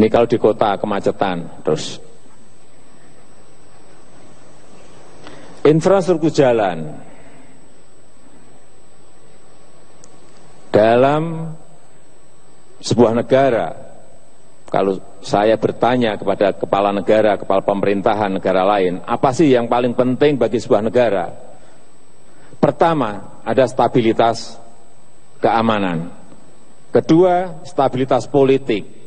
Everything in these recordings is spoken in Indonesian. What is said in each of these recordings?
Ini kalau di kota kemacetan. Terus infrastruktur jalan dalam sebuah negara, kalau saya bertanya kepada kepala negara, kepala pemerintahan negara lain, apa sih yang paling penting bagi sebuah negara? Pertama, ada stabilitas keamanan. Kedua, stabilitas politik.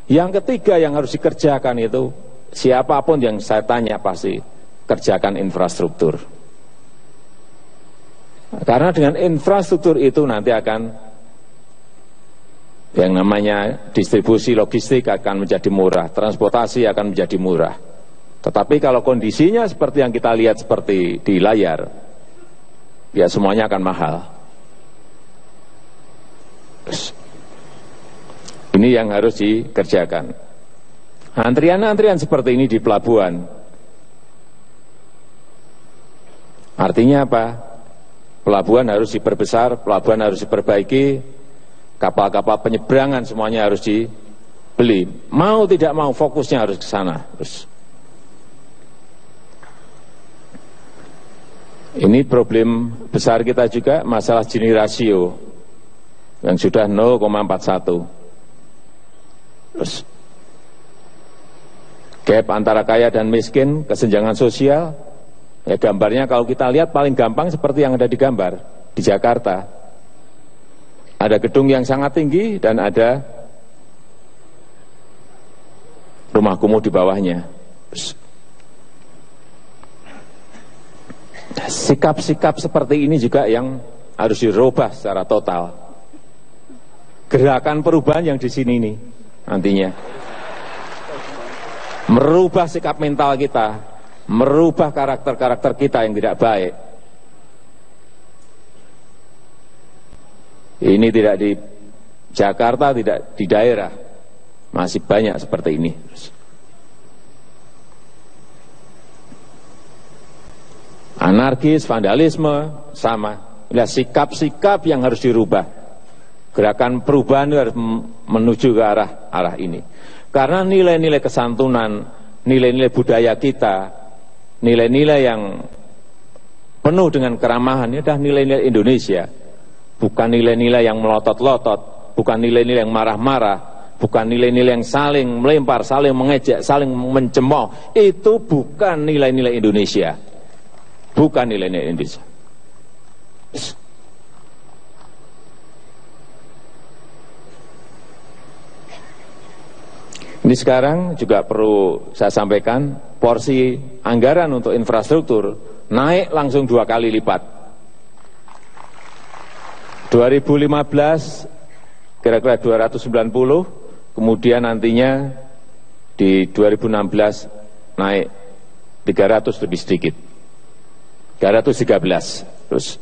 Yang ketiga yang harus dikerjakan itu, siapapun yang saya tanya pasti kerjakan infrastruktur. Karena dengan infrastruktur itu nanti akan yang namanya distribusi logistik akan menjadi murah, transportasi akan menjadi murah. Tetapi kalau kondisinya seperti yang kita lihat seperti di layar, ya semuanya akan mahal. Ini yang harus dikerjakan. Antrian-antrian seperti ini di pelabuhan, artinya apa? Pelabuhan harus diperbesar, pelabuhan harus diperbaiki, kapal-kapal penyeberangan semuanya harus dibeli. Mau tidak mau fokusnya harus ke sana. Ini problem besar kita juga, masalah Gini rasio yang sudah 0,41. Gap antara kaya dan miskin, kesenjangan sosial, ya gambarnya kalau kita lihat paling gampang seperti yang ada di gambar di Jakarta. Ada gedung yang sangat tinggi dan ada rumah kumuh di bawahnya. Sikap-sikap seperti ini juga yang harus dirubah secara total. Gerakan perubahan yang di sini ini nantinya merubah sikap mental kita, merubah karakter-karakter kita yang tidak baik. Ini tidak di Jakarta, tidak di daerah, masih banyak seperti ini. Anarkis, vandalisme, sama. Ya, sikap-sikap yang harus dirubah. Gerakan perubahan harus menuju ke arah ini. Karena nilai-nilai kesantunan, nilai-nilai budaya kita, nilai-nilai yang penuh dengan keramahan, ini adalah nilai-nilai Indonesia. Bukan nilai-nilai yang melotot-lotot, bukan nilai-nilai yang marah-marah, bukan nilai-nilai yang saling melempar, saling mengejek, saling mencemooh. Itu bukan nilai-nilai Indonesia. Bukan nilai-nilai Indonesia. Ini sekarang juga perlu saya sampaikan, porsi anggaran untuk infrastruktur naik langsung 2 kali lipat. 2015 kira-kira 290, kemudian nantinya di 2016 naik 300 lebih sedikit, 313 terus.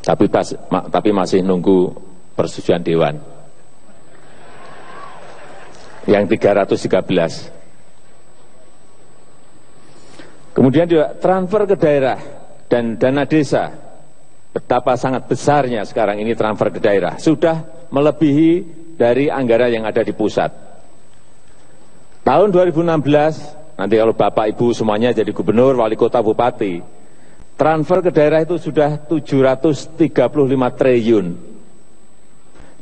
Tapi masih nunggu persetujuan Dewan yang 313. Kemudian juga transfer ke daerah dan dana desa. Betapa sangat besarnya sekarang ini transfer ke daerah. Sudah melebihi dari anggaran yang ada di pusat. Tahun 2016, nanti kalau Bapak Ibu semuanya jadi gubernur, wali kota, bupati, transfer ke daerah itu sudah 735 triliun.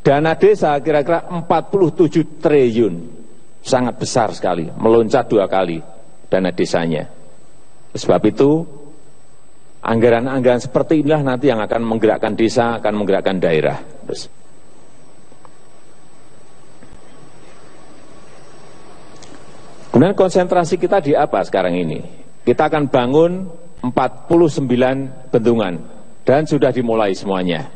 Dana desa kira-kira 47 triliun. Sangat besar sekali, meloncat 2 kali dana desanya. Sebab itu, anggaran-anggaran seperti inilah nanti yang akan menggerakkan desa, akan menggerakkan daerah. Kemudian konsentrasi kita di apa sekarang ini? Kita akan bangun 49 bendungan dan sudah dimulai semuanya.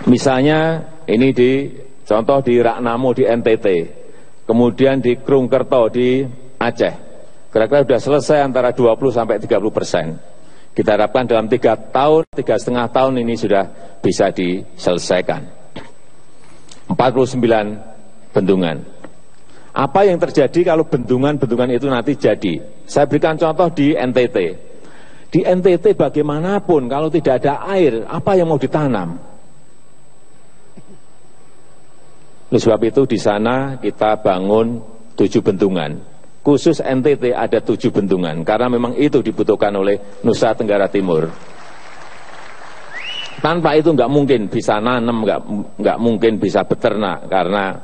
Misalnya ini contoh di Ragnamo di NTT, kemudian di Krungkerto di Aceh. Kira-kira sudah selesai antara 20-30%. Kita harapkan dalam 3 tahun, 3,5 tahun ini sudah bisa diselesaikan. 49 bendungan. Apa yang terjadi kalau bendungan-bendungan itu nanti jadi? Saya berikan contoh di NTT. Di NTT bagaimanapun kalau tidak ada air, apa yang mau ditanam? Oleh sebab itu di sana kita bangun 7 bendungan. Khusus NTT ada 7 bendungan, karena memang itu dibutuhkan oleh Nusa Tenggara Timur. Tanpa itu nggak mungkin bisa nanam, nggak mungkin bisa beternak, karena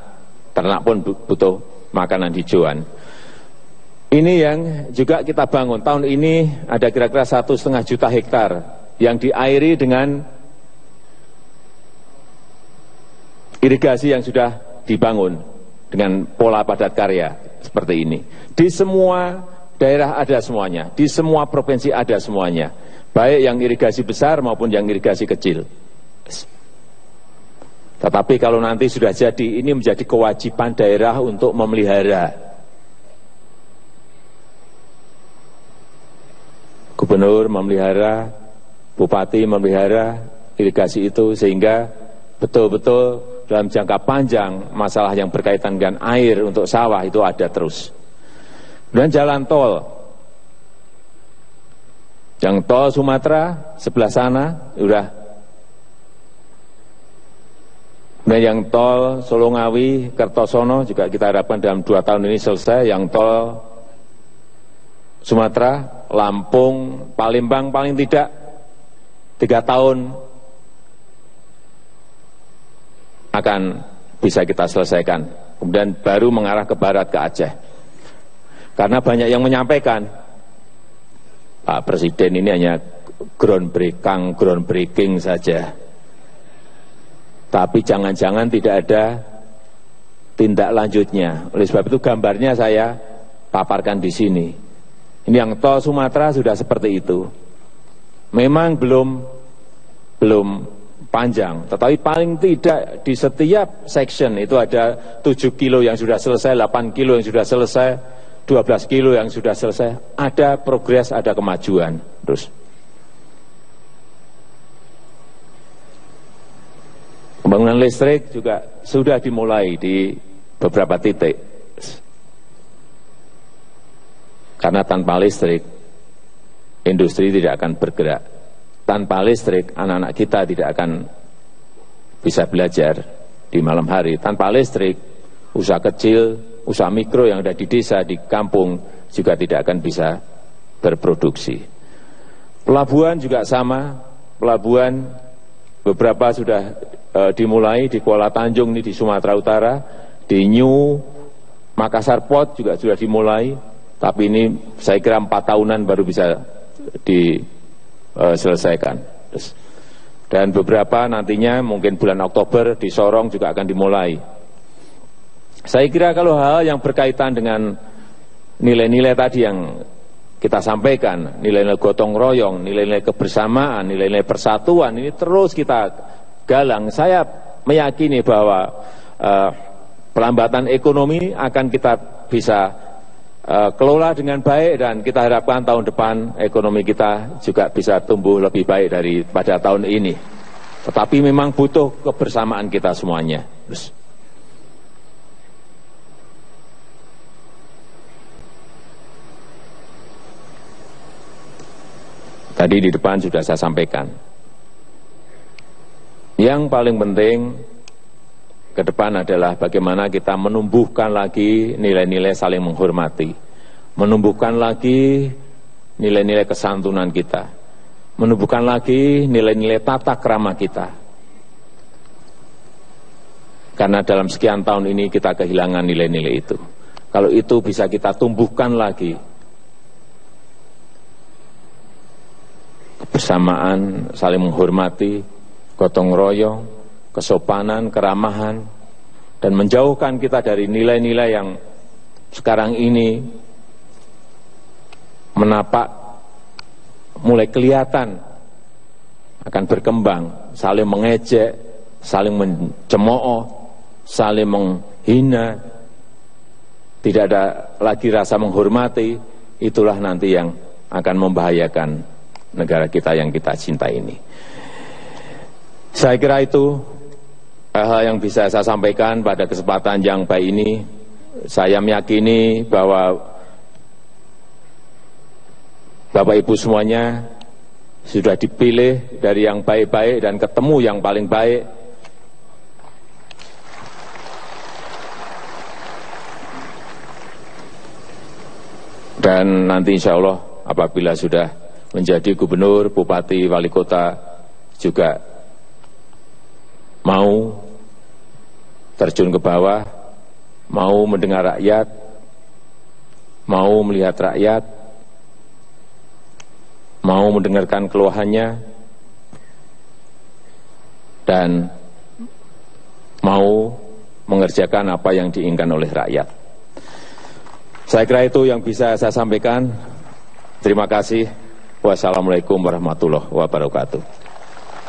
ternak pun butuh makanan hijauan. Ini yang juga kita bangun. Tahun ini ada kira-kira 1,5 juta hektar yang diairi dengan irigasi yang sudah dibangun dengan pola padat karya seperti ini. Di semua daerah ada semuanya, di semua provinsi ada semuanya, baik yang irigasi besar maupun yang irigasi kecil. Tetapi kalau nanti sudah jadi, ini menjadi kewajiban daerah untuk memelihara. Gubernur memelihara, bupati memelihara irigasi itu, sehingga betul-betul dalam jangka panjang masalah yang berkaitan dengan air untuk sawah itu ada terus. Dan jalan tol, yang tol Sumatera sebelah sana sudah, dan yang tol Solongawi Kertosono juga kita harapkan dalam 2 tahun ini selesai. Yang tol Sumatera, Lampung, Palembang paling tidak 3 tahun akan bisa kita selesaikan. Kemudian baru mengarah ke barat, ke Aceh. Karena banyak yang menyampaikan, Pak Presiden ini hanya groundbreaking saja. Tapi jangan-jangan tidak ada tindak lanjutnya. Oleh sebab itu gambarnya saya paparkan di sini. Ini yang tol Sumatera sudah seperti itu. Memang belum panjang, tetapi paling tidak di setiap section itu ada 7 kilo yang sudah selesai, 8 kilo yang sudah selesai, 12 kilo yang sudah selesai. Ada progres, ada kemajuan. Terus pembangunan listrik juga sudah dimulai di beberapa titik. Karena tanpa listrik, industri tidak akan bergerak. Tanpa listrik, anak-anak kita tidak akan bisa belajar di malam hari. Tanpa listrik, usaha kecil, usaha mikro yang ada di desa, di kampung juga tidak akan bisa berproduksi. Pelabuhan juga sama. Pelabuhan beberapa sudah dimulai di Kuala Tanjung ini di Sumatera Utara, di New Makassar Port juga sudah dimulai. Tapi ini saya kira 4 tahunan baru bisa diselesaikan. Dan beberapa nantinya mungkin bulan Oktober di Sorong juga akan dimulai. Saya kira kalau hal yang berkaitan dengan nilai-nilai tadi yang kita sampaikan, nilai-nilai gotong royong, nilai-nilai kebersamaan, nilai-nilai persatuan, ini terus kita galang. Saya meyakini bahwa pelambatan ekonomi akan kita bisa kelola dengan baik, dan kita harapkan tahun depan ekonomi kita juga bisa tumbuh lebih baik daripada tahun ini. Tetapi memang butuh kebersamaan kita semuanya. Tadi di depan sudah saya sampaikan, yang paling penting ke depan adalah bagaimana kita menumbuhkan lagi nilai-nilai saling menghormati, menumbuhkan lagi nilai-nilai kesantunan kita, menumbuhkan lagi nilai-nilai tata krama kita. Karena dalam sekian tahun ini kita kehilangan nilai-nilai itu. Kalau itu bisa kita tumbuhkan lagi, kebersamaan, saling menghormati, gotong royong, kesopanan, keramahan, dan menjauhkan kita dari nilai-nilai yang sekarang ini menapak mulai kelihatan akan berkembang, saling mengejek, saling mencemooh, saling menghina, tidak ada lagi rasa menghormati. Itulah nanti yang akan membahayakan negara kita yang kita cintai ini. Saya kira itu hal yang bisa saya sampaikan pada kesempatan yang baik ini. Saya meyakini bahwa Bapak Ibu semuanya sudah dipilih dari yang baik-baik dan ketemu yang paling baik. Dan nanti insya Allah apabila sudah menjadi gubernur, bupati, wali kota juga mau terjun ke bawah, mau mendengar rakyat, mau melihat rakyat, mau mendengarkan keluhannya, dan mau mengerjakan apa yang diinginkan oleh rakyat. Saya kira itu yang bisa saya sampaikan. Terima kasih. Wassalamualaikum warahmatullahi wabarakatuh.